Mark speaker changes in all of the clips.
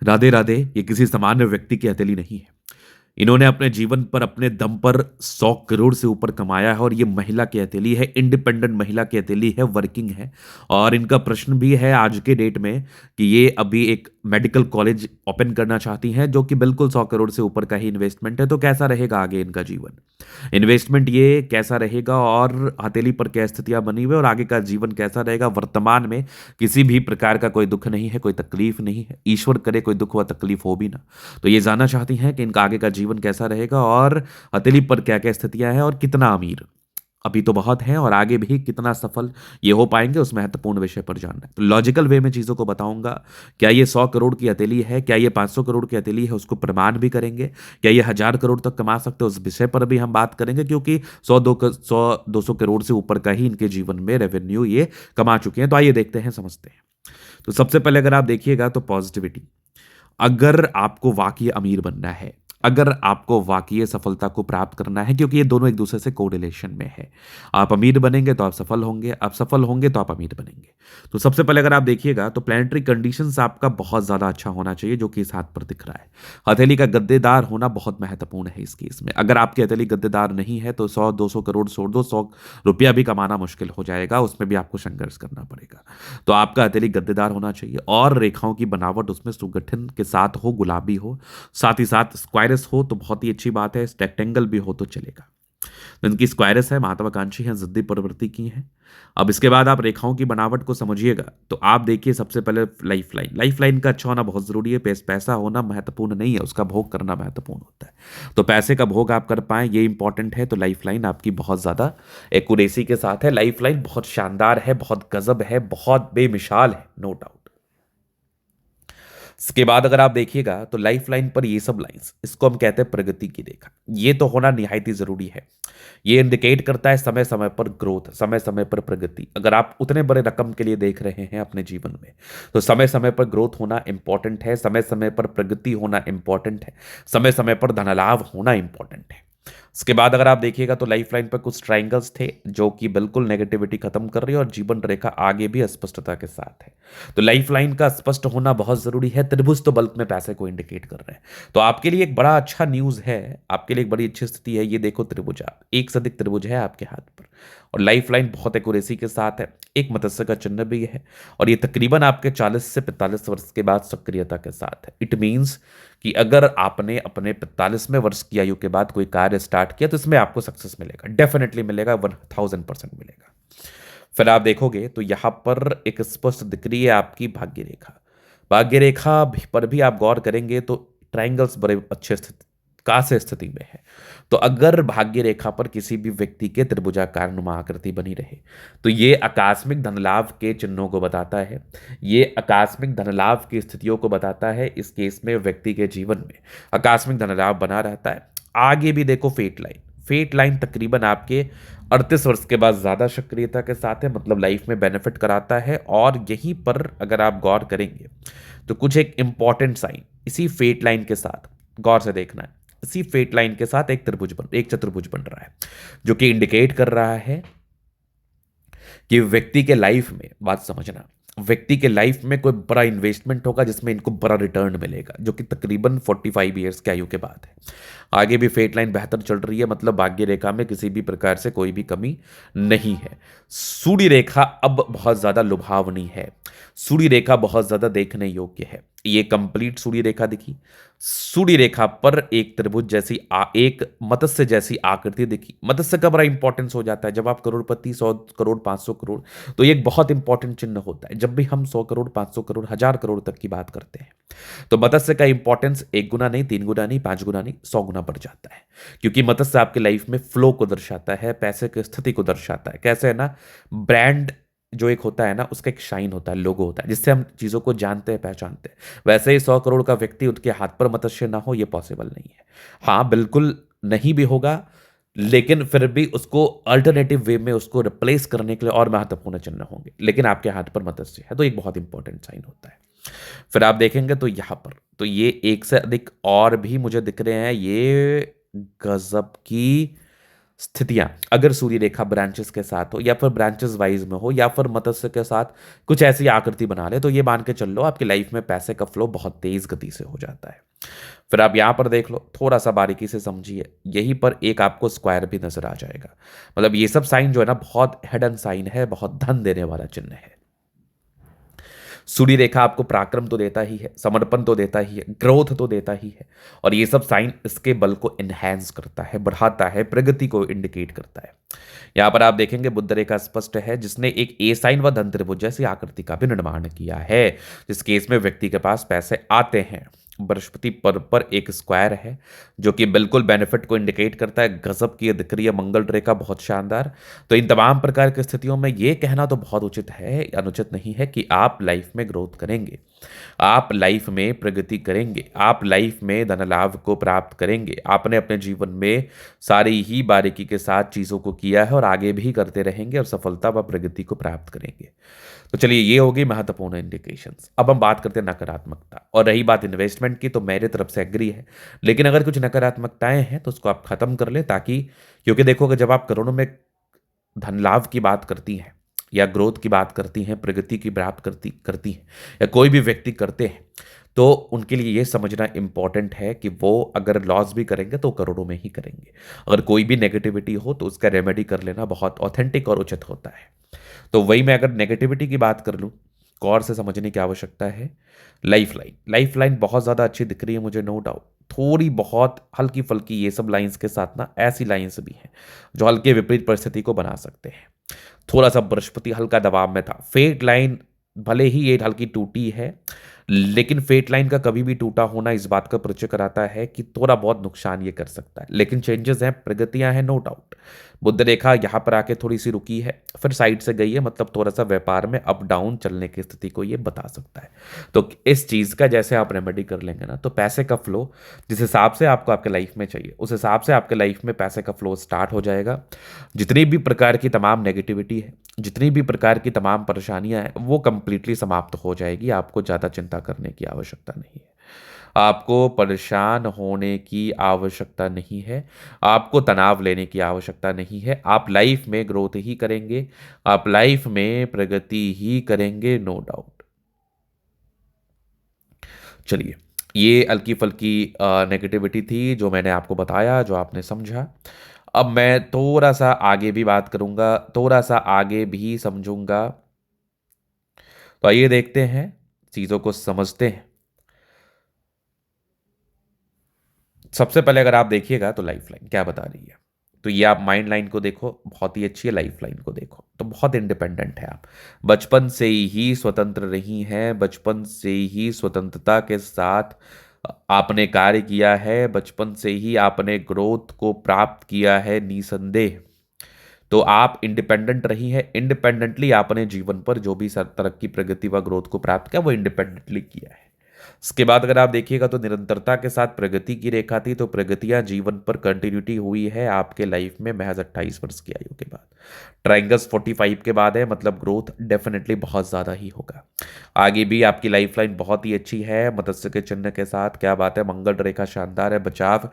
Speaker 1: राधे राधे, ये किसी सामान्य व्यक्ति की हथेली नहीं है। इन्होंने अपने जीवन पर अपने दम पर 100 करोड़ से ऊपर कमाया है और ये महिला की हथेली है, इंडिपेंडेंट महिला की हथेली है, वर्किंग है। और इनका प्रश्न भी है आज के डेट में कि ये अभी एक मेडिकल कॉलेज ओपन करना चाहती हैं, जो कि बिल्कुल 100 करोड़ से ऊपर का ही इन्वेस्टमेंट है। तो कैसा रहेगा आगे इनका जीवन, इन्वेस्टमेंट ये कैसा रहेगा और हथेली पर क्या स्थितियां बनी हुई है और आगे का जीवन कैसा रहेगा। वर्तमान में किसी भी प्रकार का कोई दुख नहीं है, कोई तकलीफ नहीं है, ईश्वर करे कोई दुख व तकलीफ हो भी ना। तो ये जानना चाहती हैं कि इनका आगे का जीवन कैसा रहेगा और हथेली पर क्या क्या स्थितियां हैं और कितना अमीर अभी तो बहुत है और आगे भी कितना सफल ये हो पाएंगे, उस महत्वपूर्ण विषय पर जानना है। तो लॉजिकल वे में चीज़ों को बताऊंगा। क्या ये 100 करोड़ की हथेली है, क्या ये 500 करोड़ की हथेली है, उसको प्रमाण भी करेंगे। क्या ये 1,000 करोड़ तक कमा सकते हैं, उस विषय पर भी हम बात करेंगे, क्योंकि 100-200 करोड़ से ऊपर का ही इनके जीवन में रेवेन्यू ये कमा चुके हैं। तो आइए देखते हैं, समझते हैं। तो सबसे पहले अगर आप देखिएगा तो पॉजिटिविटी। अगर आपको वाकई अमीर बनना है, अगर आपको वाकई सफलता को प्राप्त करना है, क्योंकि ये दोनों एक दूसरे से कोरिलेशन में है। आप अमीर बनेंगे तो आप सफल होंगे, आप सफल होंगे तो आप अमीर बनेंगे। तो सबसे पहले अगर आप देखिएगा तो प्लानिटरी कंडीशंस आपका बहुत ज्यादा अच्छा होना चाहिए, जो कि इस हाथ पर दिख रहा है। हथेली का गद्देदार होना बहुत महत्वपूर्ण है इस केस में। अगर आपकी हथेली गद्देदार नहीं है तो 100-200 करोड़ छोड़ दो, 100 रुपया भी कमाना मुश्किल हो जाएगा, उसमें भी आपको संघर्ष करना पड़ेगा। तो आपका हथेली गद्देदार होना चाहिए और रेखाओं की बनावट उसमें सुगठन के साथ हो, गुलाबी हो, साथ ही साथ स्क्वायरस हो तो बहुत ही अच्छी बात है, रेक्टेंगल भी हो तो चलेगा। तो इनकी स्क्वायरस है, महत्वाकांक्षी है, जिद्दी प्रवृत्ति की है। अब इसके बाद आप रेखाओं की बनावट को समझिएगा तो आप देखिए सबसे पहले लाइफ लाइन। लाइफ लाइन का अच्छा होना बहुत जरूरी है। पैसा होना महत्वपूर्ण नहीं है, उसका भोग करना महत्वपूर्ण होता है। तो पैसे का भोग आप कर पाए ये इंपॉर्टेंट है। तो लाइफ लाइन आपकी बहुत ज्यादा एक्यूरेसी के साथ है। लाइफ लाइन बहुत शानदार है, बहुत गजब है, बहुत बेमिसाल है, नो डाउट। इसके बाद अगर आप देखिएगा तो लाइफ लाइन पर ये सब लाइंस, इसको हम कहते हैं प्रगति की रेखा। ये तो होना निहायत ही जरूरी है। ये इंडिकेट करता है समय समय पर ग्रोथ, समय समय पर प्रगति। अगर आप उतने बड़े रकम के लिए देख रहे हैं अपने जीवन में, तो समय समय पर ग्रोथ होना इंपॉर्टेंट है, समय समय पर प्रगति होना इंपॉर्टेंट है, समय समय पर धनलाभ होना इंपॉर्टेंट है। इसके बाद अगर आप देखिएगा तो लाइफ लाइन पर कुछ ट्राइंगल्स थे जो कि बिल्कुल नेगेटिविटी खत्म कर रही है और जीवन रेखा आगे भी स्पष्टता के साथ है। तो लाइफ लाइन का स्पष्ट होना बहुत जरूरी है। त्रिभुज तो बल्क में पैसे को इंडिकेट कर रहे हैं। तो आपके लिए एक बड़ा अच्छा न्यूज है, आपके लिए एक बड़ी अच्छी स्थिति है। ये देखो त्रिभुज, आप एक से अधिक त्रिभुज है आपके हाथ पर और लाइफ लाइन बहुत एक्यूरेसी के साथ है। एक मत्स्य का चिन्ह भी है और ये तकरीबन आपके 40 से 45 वर्ष के बाद सक्रियता के साथ है। इट मीन्स कि अगर आपने अपने 45वें वर्ष की आयु के बाद कोई कार्य स्टार्ट किया तो इसमें आपको सक्सेस मिलेगा, डेफिनेटली मिलेगा, 1000% मिलेगा। फिर आप देखोगे तो यहां पर एक स्पष्ट दिख रही है आपकी भाग्य रेखा। भाग्य रेखा पर भी आप गौर करेंगे तो ट्राइंगल्स बड़े अच्छे स्थिति कासे स्थिति में है। तो अगर भाग्य रेखा पर किसी भी व्यक्ति के त्रिभुजाकार नुमा आकृति बनी रहे तो ये आकस्मिक धनलाभ के चिन्हों को बताता है, ये आकस्मिक धनलाभ की स्थितियों को बताता है। इस केस में व्यक्ति के जीवन में आकस्मिक धनलाभ बना रहता है। आगे भी देखो फेट लाइन, फेट लाइन तकरीबन आपके 38 वर्ष के बाद ज्यादा सक्रियता के साथ है, मतलब लाइफ में बेनिफिट कराता है। और यहीं पर अगर आप गौर करेंगे तो कुछ एक इंपॉर्टेंट साइन इसी फेट लाइन के साथ गौर से देखना है। इसी फेट लाइन के साथ एक चतुर्भुज बन रहा है, जो कि इंडिकेट कर रहा है कि व्यक्ति के लाइफ में, बात समझना, व्यक्ति के लाइफ में कोई बड़ा इन्वेस्टमेंट होगा जिसमें इनको बड़ा रिटर्न मिलेगा, जो कि तकरीबन 45 ईयर्स की आयु के बाद है। आगे भी फेट लाइन बेहतर चल रही है, मतलब भाग्य रेखा में किसी भी प्रकार से कोई भी कमी नहीं है। सूर्य रेखा अब बहुत ज्यादा लुभावनी है, सूर्य रेखा बहुत ज्यादा देखने योग्य है। ये कंप्लीट सूर्य रेखा दिखी, सूर्य रेखा पर एक त्रिभुज जैसी एक मत्स्य जैसी आकृति दिखी। मत्स्य का बड़ा इंपॉर्टेंस हो जाता है जब आप करोड़पति, 100 करोड़, 500 करोड़, तो ये एक बहुत इंपॉर्टेंट चिन्ह होता है। जब भी हम 100 करोड़, 500 करोड़, 1000 करोड़ तक की बात करते हैं तो मत्स्य का इंपॉर्टेंस 1 गुना नहीं, 3 गुना नहीं, 5 गुना नहीं, 100 गुना बढ़ जाता है। क्योंकि मत्स्य आपके लाइफ में फ्लो को दर्शाता है, पैसे की स्थिति को दर्शाता है। कैसे है ना, ब्रांड जो एक होता है ना, उसका एक शाइन होता है, लोगो होता है, जिससे हम चीजों को जानते हैं, पहचानते हैं। वैसे ही 100 करोड़ का व्यक्ति उसके हाथ पर मत्स्य ना हो, यह पॉसिबल नहीं है। हाँ बिल्कुल नहीं भी होगा, लेकिन फिर भी उसको अल्टरनेटिव वे में उसको रिप्लेस करने के लिए और महत्वपूर्ण चिन्ह होंगे, लेकिन आपके हाथ पर मत्स्य है तो एक बहुत इंपॉर्टेंट साइन होता है। फिर आप देखेंगे तो यहां पर तो ये एक से अधिक और भी मुझे दिख रहे हैं। ये गजब की स्थितियां अगर सूर्य रेखा ब्रांचेस के साथ हो या फिर ब्रांचेस वाइज में हो या फिर मत्स्य के साथ कुछ ऐसी आकृति बना ले, तो ये मान के चल लो आपकी लाइफ में पैसे का फ्लो बहुत तेज गति से हो जाता है। फिर आप यहां पर देख लो, थोड़ा सा बारीकी से समझिए, यहीं पर एक आपको स्क्वायर भी नजर आ जाएगा। मतलब ये सब साइन जो है ना बहुत हिडन साइन है, बहुत धन देने वाला चिन्ह है। सूर्य रेखा आपको पराक्रम तो देता ही है, समर्पण तो देता ही है, ग्रोथ तो देता ही है, और ये सब साइन इसके बल को एनहेंस करता है, बढ़ाता है, प्रगति को इंडिकेट करता है। यहां पर आप देखेंगे बुध रेखा स्पष्ट है, जिसने एक ए साइन व धन त्रिभुज जैसी आकृति का भी निर्माण किया है, जिस केस में व्यक्ति के पास पैसे आते हैं। बृहस्पति पर एक स्क्वायर है जो कि बिल्कुल बेनिफिट को इंडिकेट करता है। गजब की दिख रही है मंगल रेखा, बहुत शानदार। तो इन तमाम प्रकार की स्थितियों में यह कहना तो बहुत उचित है, अनुचित नहीं है कि आप लाइफ में ग्रोथ करेंगे, आप लाइफ में प्रगति करेंगे, आप लाइफ में धन लाभ को प्राप्त करेंगे। आपने अपने जीवन में सारी ही बारीकी के साथ चीज़ों को किया है और आगे भी करते रहेंगे और सफलता व प्रगति को प्राप्त करेंगे। तो चलिए, ये होगी महत्वपूर्ण इंडिकेशंस। अब हम बात करते हैं नकारात्मकता। और रही बात इन्वेस्टमेंट की, तो मेरी तरफ से एग्री है, लेकिन अगर कुछ नकारात्मकताएं हैं तो उसको आप खत्म कर लें, ताकि, क्योंकि देखो कि जब आप करोड़ों में धन लाभ की बात करती हैं या ग्रोथ की बात करती हैं, प्रगति की प्राप्त करती हैं या कोई भी व्यक्ति करते हैं, तो उनके लिए ये समझना इंपॉर्टेंट है कि वो अगर लॉस भी करेंगे तो करोड़ों में ही करेंगे। अगर कोई भी नेगेटिविटी हो तो उसका रेमेडी कर लेना बहुत ऑथेंटिक और उचित होता है। तो वही मैं अगर नेगेटिविटी की बात कर लूँ, गौर से समझने की आवश्यकता है। लाइफ लाइन बहुत ज़्यादा अच्छी दिख रही है मुझे, नो डाउट। थोड़ी बहुत हल्की फल्की ये सब लाइंस के साथ ना ऐसी लाइंस भी हैं जो हल्के विपरीत परिस्थिति को बना सकते हैं। थोड़ा सा बृहस्पति हल्का दबाव में था। फेट लाइन भले ही ये हल्की टूटी है, लेकिन फेट लाइन का कभी भी टूटा होना इस बात का परिचय कराता है कि थोड़ा बहुत नुकसान ये कर सकता है, लेकिन चेंजेस हैं, प्रगतियां हैं, नो डाउट। बुध रेखा यहां पर आके थोड़ी सी रुकी है, फिर साइड से गई है, मतलब थोड़ा सा व्यापार में अप डाउन चलने की स्थिति को ये बता सकता है। तो इस चीज का जैसे आप रेमेडी कर लेंगे ना, तो पैसे का फ्लो जिस हिसाब से आपको आपके लाइफ में चाहिए, उस हिसाब से आपके लाइफ में पैसे का फ्लो स्टार्ट हो जाएगा। जितनी भी प्रकार की तमाम नेगेटिविटी है, जितनी भी प्रकार की तमाम परेशानियां हैं, वो कंप्लीटली समाप्त हो जाएगी। आपको ज़्यादा चिंता करने की आवश्यकता नहीं है, आपको परेशान होने की आवश्यकता नहीं है, आपको तनाव लेने की आवश्यकता नहीं है। आप लाइफ में ग्रोथ ही करेंगे, आप लाइफ में प्रगति ही करेंगे, नो डाउट। चलिए, ये हल्की फल्की नेगेटिविटी थी जो मैंने आपको बताया, जो आपने समझा। अब मैं थोड़ा सा आगे भी बात करूंगा, थोड़ा सा आगे भी समझूंगा। तो आइए देखते हैं, चीज़ों को समझते हैं। सबसे पहले अगर आप देखिएगा तो लाइफ लाइन क्या बता रही है, तो ये आप माइंड लाइन को देखो, बहुत ही अच्छी है। लाइफ लाइन को देखो तो बहुत इंडिपेंडेंट है आप, बचपन से ही स्वतंत्र रही हैं, बचपन से ही स्वतंत्रता के साथ आपने कार्य किया है, बचपन से ही आपने ग्रोथ को प्राप्त किया है निसंदेह। तो आप इंडिपेंडेंट रही हैं, इंडिपेंडेंटली आपने जीवन पर जो भी तरक्की, प्रगति व ग्रोथ को प्राप्त किया वो इंडिपेंडेंटली किया है। इसके बाद अगर आप देखिएगा तो निरंतरता के साथ प्रगति की रेखा थी, तो प्रगतियां जीवन पर कंटिन्यूटी हुई है आपके लाइफ में महज 28 वर्ष की आयु के बाद। ट्राइंगल्स 45 के बाद है, मतलब ग्रोथ डेफिनेटली बहुत ज़्यादा ही होगा। आगे भी आपकी लाइफ लाइन बहुत ही अच्छी है, मत्स्य के चिन्ह के साथ, क्या बात है, मंगल रेखा शानदार है, बचाव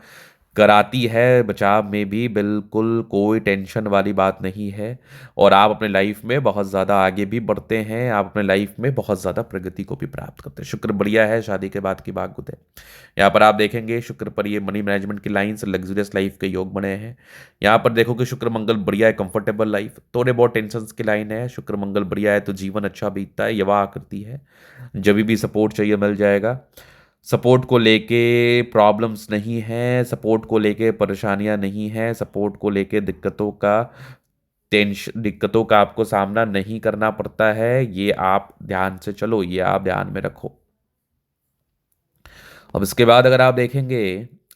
Speaker 1: कराती है, बचाव में भी बिल्कुल कोई टेंशन वाली बात नहीं है। और आप अपने लाइफ में बहुत ज़्यादा आगे भी बढ़ते हैं, आप अपने लाइफ में बहुत ज़्यादा प्रगति को भी प्राप्त करते हैं। शुक्र बढ़िया है, शादी के बाद की बात है। यहाँ पर आप देखेंगे शुक्र पर ये मनी मैनेजमेंट की लाइन्स, लग्जरियस लाइफ के योग बने हैं। यहाँ पर देखो कि शुक्र मंगल बढ़िया है, कंफर्टेबल लाइफ, थोड़े बहुत टेंशन की लाइन है। शुक्र मंगल बढ़िया है तो जीवन अच्छा बीतता है, यवा आकृति है, जब भी सपोर्ट चाहिए मिल जाएगा। सपोर्ट को लेके प्रॉब्लम्स नहीं है, सपोर्ट को लेके परेशानियां नहीं है, सपोर्ट को लेके दिक्कतों का आपको सामना नहीं करना पड़ता है। ये आप ध्यान से चलो, ये आप ध्यान में रखो। अब इसके बाद अगर आप देखेंगे,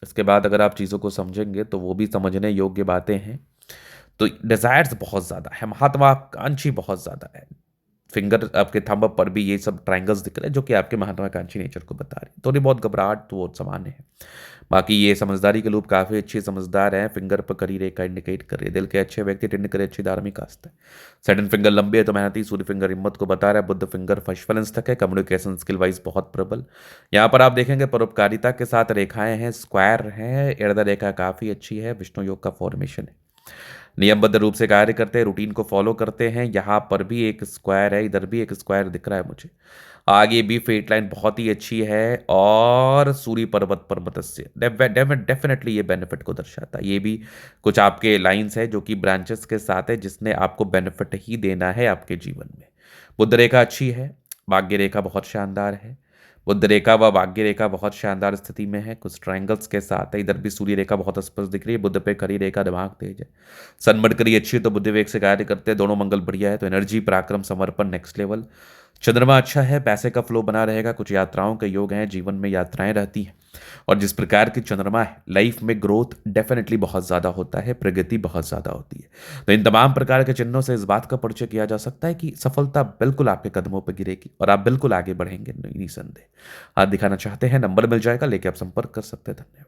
Speaker 1: इसके बाद अगर आप चीज़ों को समझेंगे तो वो भी समझने योग्य बातें हैं। तो डिजायर्स बहुत ज़्यादा है, महत्वाकांक्षी बहुत ज़्यादा है। फिंगर आपके थंब पर भी ये सब ट्रायंगल्स दिख रहे हैं जो कि आपके महत्वाकांक्षी नेचर को बता रहे हैं। थोड़ी बहुत घबराहट तो वो सामान्य है, बाकी ये समझदारी के लोग काफ़ी अच्छे समझदार हैं। फिंगर पर करी रेखा इंडिकेट कर रही है दिल के अच्छे व्यक्ति, टिंड करे अच्छी धार्मिक आस्था है। सेकंड फिंगर लंबी है तो मेहनती, सूर्य फिंगर हिम्मत को बता रहा है, बुद्ध फिंगर फशफल तक है, कम्युनिकेशन स्किल वाइज बहुत प्रबल। यहाँ पर आप देखेंगे परोपकारिता के साथ रेखाएं हैं, स्क्वायर हैं, इर्द रेखा काफ़ी अच्छी है, विष्णु योग का फॉर्मेशन है। नियमबद्ध रूप से कार्य करते हैं, रूटीन को फॉलो करते हैं। यहाँ पर भी एक स्क्वायर है, इधर भी एक स्क्वायर दिख रहा है मुझे। आगे भी फेट लाइन बहुत ही अच्छी है और सूर्य पर्वत पर्वतस्य डेफिनेटली ये बेनिफिट को दर्शाता है। ये भी कुछ आपके लाइंस है जो कि ब्रांचेस के साथ है, जिसने आपको बेनिफिट ही देना है आपके जीवन में। बुध रेखा अच्छी है, भाग्य रेखा बहुत शानदार है। बुध रेखा व भाग्य रेखा बहुत शानदार स्थिति में है, कुछ ट्रायंगल्स के साथ है। इधर भी सूर्य रेखा बहुत स्पष्ट दिख रही है। बुध पे खड़ी रेखा, दिमाग तेज है। सन मरकरी अच्छी है तो बुद्धि वेग से कार्य करते हैं। दोनों मंगल बढ़िया है तो एनर्जी, पराक्रम, समर्पण नेक्स्ट लेवल। चंद्रमा अच्छा है, पैसे का फ्लो बना रहेगा। कुछ यात्राओं के योग हैं, जीवन में यात्राएं रहती हैं। और जिस प्रकार की चंद्रमा है, लाइफ में ग्रोथ डेफिनेटली बहुत ज़्यादा होता है, प्रगति बहुत ज़्यादा होती है। तो इन तमाम प्रकार के चिन्हों से इस बात का परिचय किया जा सकता है कि सफलता बिल्कुल आपके कदमों पर गिरेगी और आप बिल्कुल आगे बढ़ेंगे, निसंदेह। हाथ दिखाना चाहते हैं, नंबर मिल जाएगा, लेके आप संपर्क कर सकते हैं। धन्यवाद।